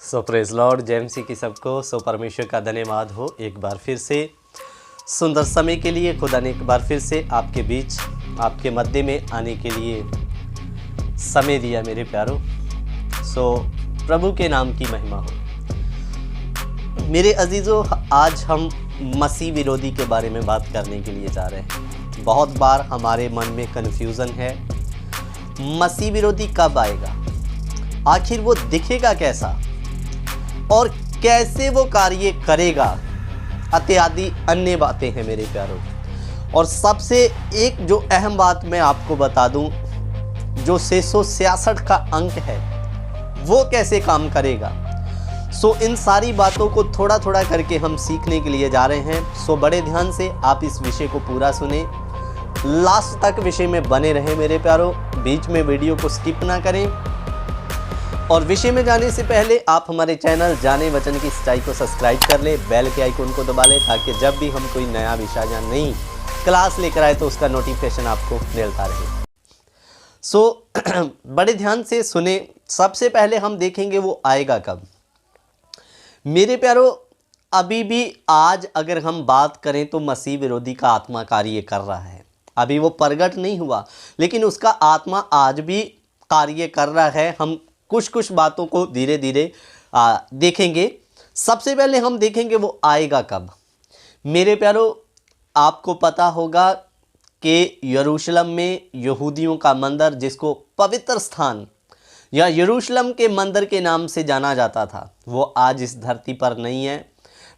सो praise Lord, जय मसीह की सबको। सो परमेश्वर का धन्यवाद हो एक बार फिर से सुंदर समय के लिए। खुदा ने एक बार फिर से आपके बीच, आपके मध्य में आने के लिए समय दिया मेरे प्यारों। सो प्रभु के नाम की महिमा हो। मेरे अजीज़ों, आज हम मसीह विरोधी के बारे में बात करने के लिए जा रहे हैं। बहुत बार हमारे मन में कन्फ्यूज़न है, मसीह विरोधी कब आएगा, आखिर वो दिखेगा कैसा और कैसे वो कार्य करेगा, इत्यादि अन्य बातें हैं मेरे प्यारों। और सबसे एक जो अहम बात मैं आपको बता दूं, जो 666 का अंक है वो कैसे काम करेगा। सो इन सारी बातों को थोड़ा थोड़ा करके हम सीखने के लिए जा रहे हैं। सो बड़े ध्यान से आप इस विषय को पूरा सुने, लास्ट तक विषय में बने रहें मेरे प्यारों, बीच में वीडियो को स्किप ना करें। और विषय में जाने से पहले आप हमारे चैनल जाने वचन की सच्चाई को सब्सक्राइब कर लें, बेल के आइकन को दबा लें, ताकि जब भी हम कोई नया विषय या नई क्लास लेकर आए तो उसका नोटिफिकेशन आपको मिलता रहे। सो बड़े ध्यान से सुने। सबसे पहले हम देखेंगे वो आएगा कब। मेरे प्यारों, अभी भी आज अगर हम बात करें तो मसीह विरोधी का आत्मा कार्य कर रहा है। अभी वो प्रगट नहीं हुआ, लेकिन उसका आत्मा आज भी कार्य कर रहा है। हम कुछ कुछ बातों को धीरे धीरे देखेंगे। सबसे पहले हम देखेंगे वो आएगा कब। मेरे प्यारों, आपको पता होगा कि यरूशलेम में यहूदियों का मंदिर, जिसको पवित्र स्थान या यरूशलेम के मंदिर के नाम से जाना जाता था, वो आज इस धरती पर नहीं है।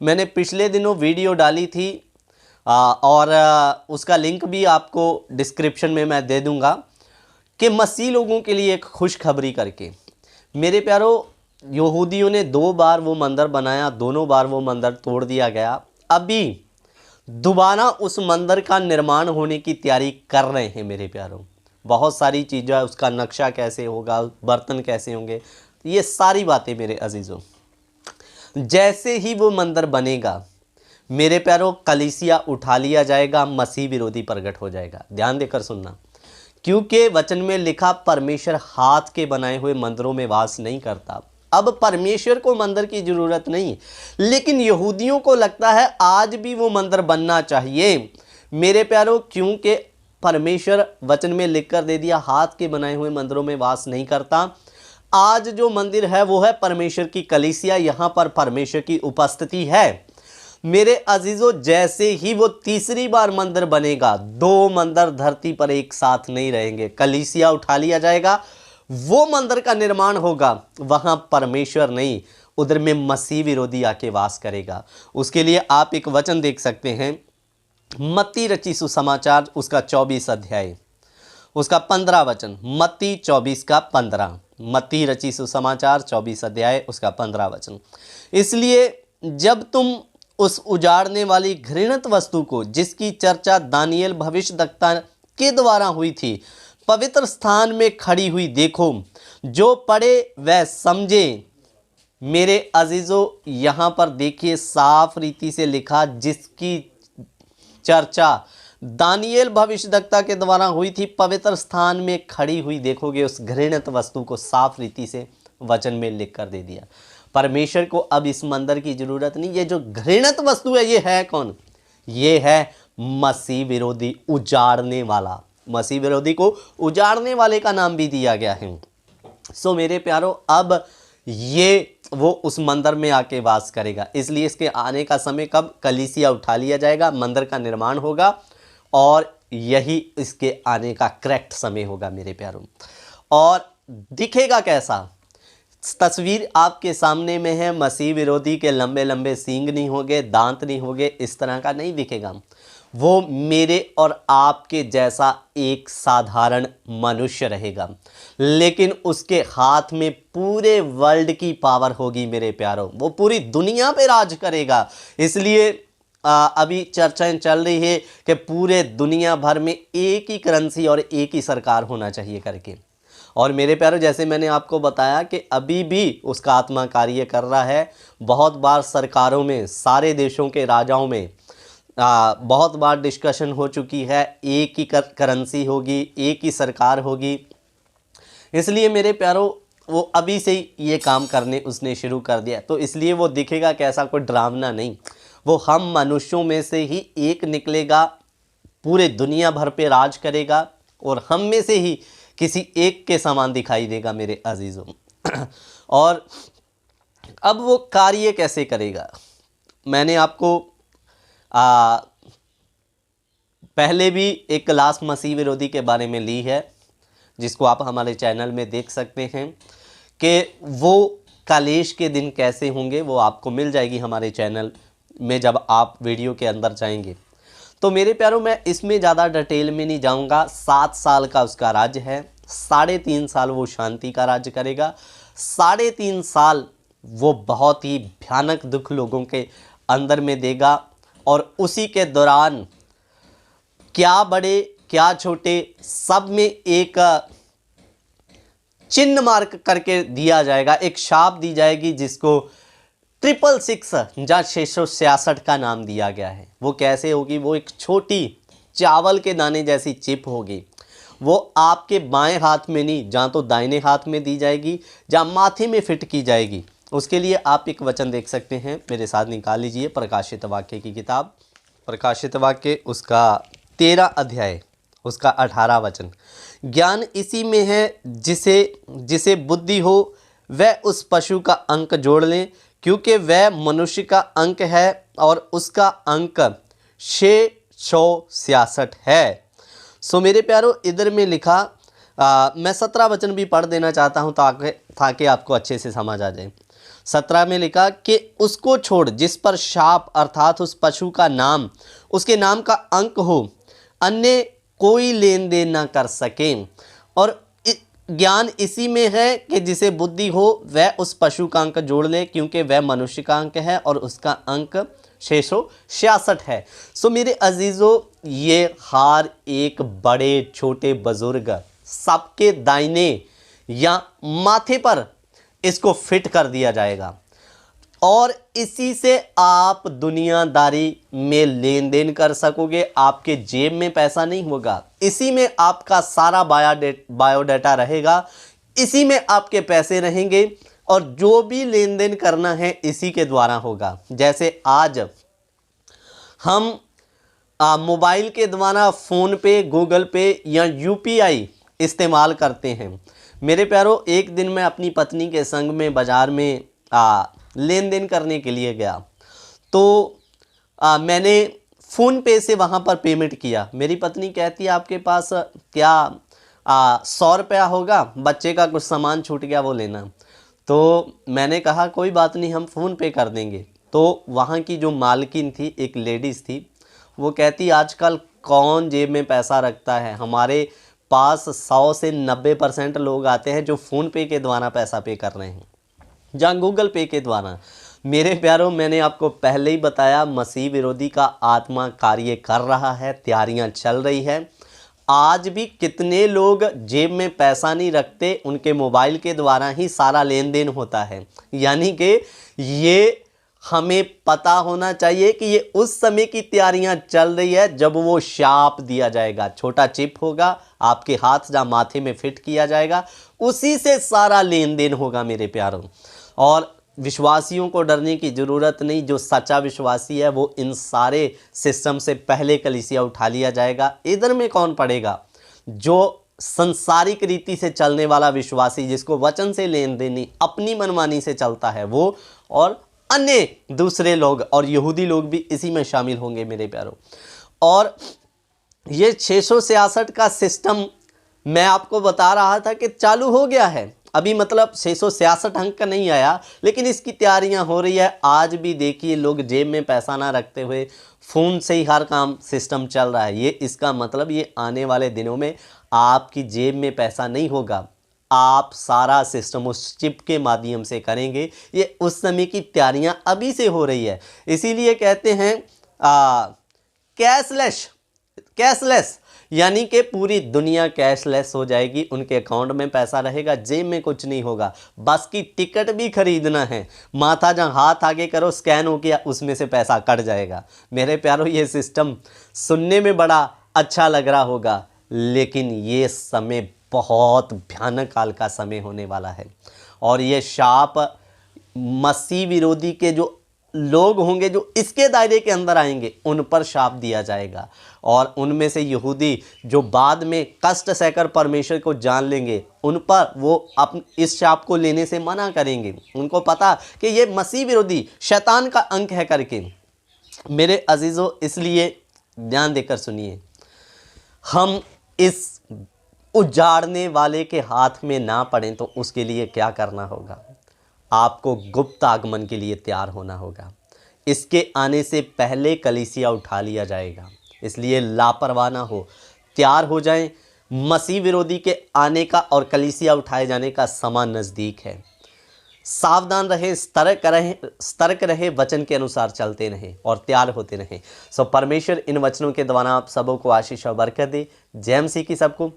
मैंने पिछले दिनों वीडियो डाली थी और उसका लिंक भी आपको डिस्क्रिप्शन में मैं दे दूंगा, कि मसीह लोगों के लिए एक खुशखबरी करके। मेरे प्यारों, यहूदियों ने 2 बार वो मंदिर बनाया, दोनों बार वो मंदिर तोड़ दिया गया। अभी दोबारा उस मंदिर का निर्माण होने की तैयारी कर रहे हैं मेरे प्यारों। बहुत सारी चीज़ें, उसका नक्शा कैसे होगा, बर्तन कैसे होंगे, ये सारी बातें मेरे अजीज़ों, जैसे ही वो मंदिर बनेगा मेरे प्यारों, कलीसिया उठा लिया जाएगा, मसीह विरोधी प्रकट हो जाएगा। ध्यान देकर सुनना, क्योंकि वचन में लिखा परमेश्वर हाथ के बनाए हुए मंदिरों में वास नहीं करता। अब परमेश्वर को मंदिर की जरूरत नहीं, लेकिन यहूदियों को लगता है आज भी वो मंदिर बनना चाहिए मेरे प्यारों, क्योंकि परमेश्वर वचन में लिखकर दे दिया हाथ के बनाए हुए मंदिरों में वास नहीं करता। आज जो मंदिर है वो है परमेश्वर की कलीसिया, यहाँ पर परमेश्वर की उपस्थिति है। मेरे अजीजों, जैसे ही वो तीसरी बार मंदिर बनेगा, 2 मंदिर धरती पर एक साथ नहीं रहेंगे। कलीसिया उठा लिया जाएगा, वो मंदिर का निर्माण होगा, वहां परमेश्वर नहीं, उधर में मसीह विरोधी आके वास करेगा। उसके लिए आप एक वचन देख सकते हैं, मत्ती रची सुसमाचार उसका 24 अध्याय उसका 15 वचन। मत्ती 24 का 15, मत्ती रची सुसमाचार 24 अध्याय उसका 15 वचन। इसलिए जब तुम उस उजाड़ने वाली घृणित वस्तु को, जिसकी चर्चा दानियेल भविष्यद्वक्ता के द्वारा हुई थी, पवित्र स्थान में खड़ी हुई देखो, जो पढ़े वह समझे। मेरे अजीजों, यहाँ पर देखिए साफ रीति से लिखा, जिसकी चर्चा दानियेल भविष्यद्वक्ता के द्वारा हुई थी, पवित्र स्थान में खड़ी हुई देखोगे। उस घृणित वस्तु को साफ रीति से वचन में लिख कर दे दिया। परमेश्वर को अब इस मंदिर की जरूरत नहीं। ये जो घृणित वस्तु है, ये है कौन? ये है मसीह विरोधी, उजाड़ने वाला। मसीह विरोधी को उजाड़ने वाले का नाम भी दिया गया है। सो मेरे प्यारों, अब ये वो उस मंदिर में आके वास करेगा। इसलिए इसके आने का समय कब? कलीसिया उठा लिया जाएगा, मंदिर का निर्माण होगा, और यही इसके आने का करेक्ट समय होगा मेरे प्यारों। और दिखेगा कैसा? तस्वीर आपके सामने में है। मसीह विरोधी के लंबे लंबे सींग नहीं होंगे, दांत नहीं होंगे, इस तरह का नहीं दिखेगा। वो मेरे और आपके जैसा एक साधारण मनुष्य रहेगा, लेकिन उसके हाथ में पूरे वर्ल्ड की पावर होगी मेरे प्यारों। वो पूरी दुनिया पे राज करेगा। इसलिए अभी चर्चाएं चल रही है कि पूरे दुनिया भर में एक ही करेंसी और एक ही सरकार होना चाहिए करके। और मेरे प्यारों, जैसे मैंने आपको बताया कि अभी भी उसका आत्मा कार्य कर रहा है। बहुत बार सरकारों में, सारे देशों के राजाओं में बहुत बार डिस्कशन हो चुकी है, एक ही करेंसी होगी, एक ही सरकार होगी। इसलिए मेरे प्यारों, वो अभी से ही ये काम करने उसने शुरू कर दिया, तो इसलिए वो दिखेगा कैसा, कोई ड्रामना नहीं, वो हम मनुष्यों में से ही एक निकलेगा, पूरे दुनिया भर पे राज करेगा और हम में से ही किसी एक के समान दिखाई देगा मेरे अजीज़ों। और अब वो कार्य कैसे करेगा, मैंने आपको पहले भी एक क्लास मसीह विरोधी के बारे में ली है, जिसको आप हमारे चैनल में देख सकते हैं कि वो कलेश के दिन कैसे होंगे, वो आपको मिल जाएगी हमारे चैनल में जब आप वीडियो के अंदर जाएंगे। तो मेरे प्यारों, मैं इसमें ज़्यादा डिटेल में नहीं जाऊंगा। 7 साल का उसका राज्य है, 3.5 साल वो शांति का राज्य करेगा, 3.5 साल वो बहुत ही भयानक दुख लोगों के अंदर में देगा, और उसी के दौरान क्या बड़े क्या छोटे सब में एक चिन्ह मार्क करके दिया जाएगा, एक छाप दी जाएगी जिसको 666 या 666 का नाम दिया गया है। वो कैसे होगी, वो एक छोटी चावल के दाने जैसी चिप होगी, वो आपके बाएं हाथ में नहीं, जहाँ तो दाहिने हाथ में दी जाएगी, जहाँ माथे में फिट की जाएगी। उसके लिए आप एक वचन देख सकते हैं, मेरे साथ निकाल लीजिए प्रकाशित वाक्य की किताब, प्रकाशित वाक्य उसका 13 अध्याय उसका 18 वचन। ज्ञान इसी में है जिसे जिसे बुद्धि हो वह उस पशु का अंक जोड़ लें, क्योंकि वह मनुष्य का अंक है और उसका अंक 666 है। सो मेरे प्यारो, इधर में लिखा मैं 17 वचन भी पढ़ देना चाहता हूँ ताकि आपको अच्छे से समझ आ जाए। 17 में लिखा कि उसको छोड़ जिस पर शाप अर्थात उस पशु का नाम, उसके नाम का अंक हो, अन्य कोई लेन देन ना कर सके। और ज्ञान इसी में है कि जिसे बुद्धि हो वह उस पशु का अंक जोड़ ले, क्योंकि वह मनुष्य का अंक है और उसका अंक 666 है। सो मेरे अजीज़ों, ये हर एक बड़े छोटे बुजुर्ग सबके दाहिने या माथे पर इसको फिट कर दिया जाएगा, और इसी से आप दुनियादारी में लेन देन कर सकोगे। आपके जेब में पैसा नहीं होगा, इसी में आपका सारा बायोडाटा रहेगा, इसी में आपके पैसे रहेंगे, और जो भी लेन देन करना है इसी के द्वारा होगा। जैसे आज हम मोबाइल के द्वारा फ़ोन पे, गूगल पे या यूपीआई इस्तेमाल करते हैं। मेरे प्यारों, एक दिन मैं अपनी पत्नी के संग में बाज़ार में लेन देन करने के लिए गया, तो मैंने फ़ोन पे से वहाँ पर पेमेंट किया। मेरी पत्नी कहती है आपके पास क्या 100 रुपया होगा, बच्चे का कुछ सामान छूट गया वो लेना। तो मैंने कहा कोई बात नहीं, हम फ़ोन पे कर देंगे। तो वहाँ की जो मालकिन थी, एक लेडीज़ थी, वो कहती आजकल कौन जेब में पैसा रखता है, हमारे पास 100 से 90% लोग आते हैं जो फ़ोन पे के द्वारा पैसा पे कर रहे हैं, जहाँ गूगल पे के द्वारा। मेरे प्यारों, मैंने आपको पहले ही बताया, मसीह विरोधी का आत्मा कार्य कर रहा है, तैयारियां चल रही है। आज भी कितने लोग जेब में पैसा नहीं रखते, उनके मोबाइल के द्वारा ही सारा लेन देन होता है। यानी कि ये हमें पता होना चाहिए कि ये उस समय की तैयारियां चल रही है जब वो शाप दिया जाएगा, छोटा चिप होगा आपके हाथ, जहाँ माथे में फिट किया जाएगा, उसी से सारा लेन देन होगा मेरे प्यारों। और विश्वासियों को डरने की ज़रूरत नहीं, जो सच्चा विश्वासी है वो इन सारे सिस्टम से पहले कलीसिया उठा लिया जाएगा। इधर में कौन पड़ेगा? जो संसारिक रीति से चलने वाला विश्वासी, जिसको वचन से लेन देन नहीं, अपनी मनमानी से चलता है वो, और अन्य दूसरे लोग और यहूदी लोग भी इसी में शामिल होंगे मेरे प्यारों। और ये 666 का सिस्टम मैं आपको बता रहा था कि चालू हो गया है अभी, मतलब 666 अंक का नहीं आया, लेकिन इसकी तैयारियां हो रही है। आज भी देखिए, लोग जेब में पैसा ना रखते हुए फ़ोन से ही हर काम सिस्टम चल रहा है। ये इसका मतलब ये आने वाले दिनों में आपकी जेब में पैसा नहीं होगा, आप सारा सिस्टम उस चिप के माध्यम से करेंगे। ये उस समय की तैयारियां अभी से हो रही है। इसीलिए कहते हैं कैशलेस, यानी कि पूरी दुनिया कैशलेस हो जाएगी। उनके अकाउंट में पैसा रहेगा, जेब में कुछ नहीं होगा। बस की टिकट भी खरीदना है, माथा जहाँ हाथ आगे करो, स्कैन हो गया, उसमें से पैसा कट जाएगा। मेरे प्यारों, ये सिस्टम सुनने में बड़ा अच्छा लग रहा होगा, लेकिन ये समय बहुत भयानक काल का समय होने वाला है। और ये शाप मसीह विरोधी के जो लोग होंगे जो इसके दायरे के अंदर आएंगे उन पर शाप दिया जाएगा, और उनमें से यहूदी जो बाद में कष्ट सहकर परमेश्वर को जान लेंगे उन पर वो इस शाप को लेने से मना करेंगे। उनको पता कि ये मसीह विरोधी शैतान का अंक है करके। मेरे अजीज़ों, इसलिए ध्यान देकर सुनिए, हम इस उजाड़ने वाले के हाथ में ना पड़ें तो उसके लिए क्या करना होगा? आपको गुप्त आगमन के लिए तैयार होना होगा। इसके आने से पहले कलीसिया उठा लिया जाएगा, इसलिए लापरवाह ना हो, तैयार हो जाएं। मसीह विरोधी के आने का और कलीसिया उठाए जाने का समय नज़दीक है। सावधान रहें, सतर्क रहें, वचन के अनुसार चलते रहें और तैयार होते रहें। सो परमेश्वर इन वचनों के द्वारा आप सबों को आशीष और बरकत दे। जय मसीह की सबको।